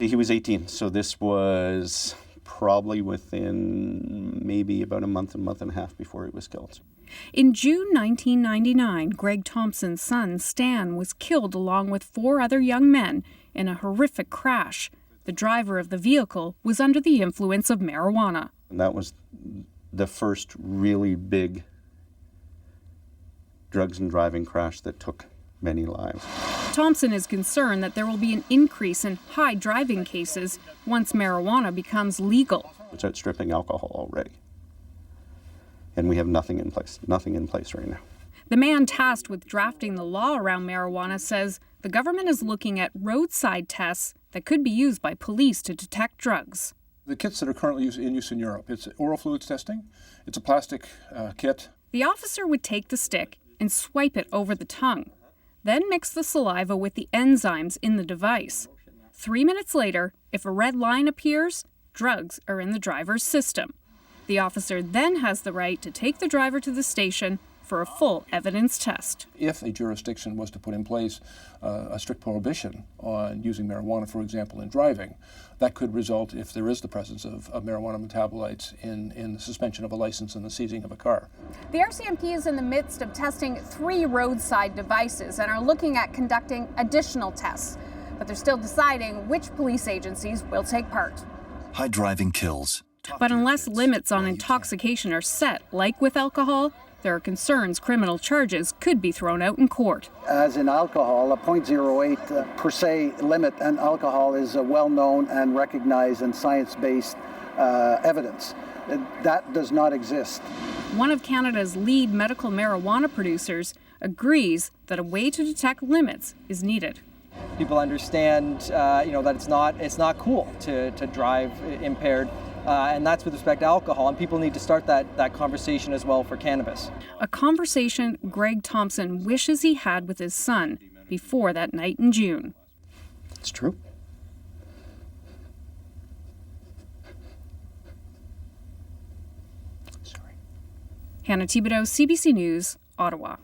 He was 18, so this was probably within maybe about a month and a half before he was killed. In June 1999, Greg Thompson's son, Stan, was killed along with 4 other young men in a horrific crash. The driver of the vehicle was under the influence of marijuana. And that was the first really big drugs and driving crash that took many lives. Thompson is concerned that there will be an increase in high driving cases once marijuana becomes legal. It's outstripping alcohol already. And we have nothing in place right now. The man tasked with drafting the law around marijuana says the government is looking at roadside tests that could be used by police to detect drugs. The kits that are currently in use in Europe, it's oral fluids testing. It's a plastic kit. The officer would take the stick and swipe it over the tongue, then mix the saliva with the enzymes in the device. 3 minutes later, if a red line appears, drugs are in the driver's system. The officer then has the right to take the driver to the station for a full evidence test. If a jurisdiction was to put in place a strict prohibition on using marijuana, for example, in driving, that could result, if there is the presence of marijuana metabolites, in the suspension of a license and the seizing of a car. The RCMP is in the midst of testing 3 roadside devices and are looking at conducting additional tests. But they're still deciding which police agencies will take part. High driving kills. But unless limits on intoxication are set, like with alcohol, there are concerns criminal charges could be thrown out in court. As in alcohol, a 0.08 per se limit on alcohol is a well-known and recognized and science-based evidence. That does not exist. One of Canada's lead medical marijuana producers agrees that a way to detect limits is needed. People understand, that it's not cool to drive impaired. And that's with respect to alcohol, and people need to start that conversation as well for cannabis. A conversation Greg Thompson wishes he had with his son before that night in June. It's true. Sorry. Hannah Thibodeau, CBC News, Ottawa.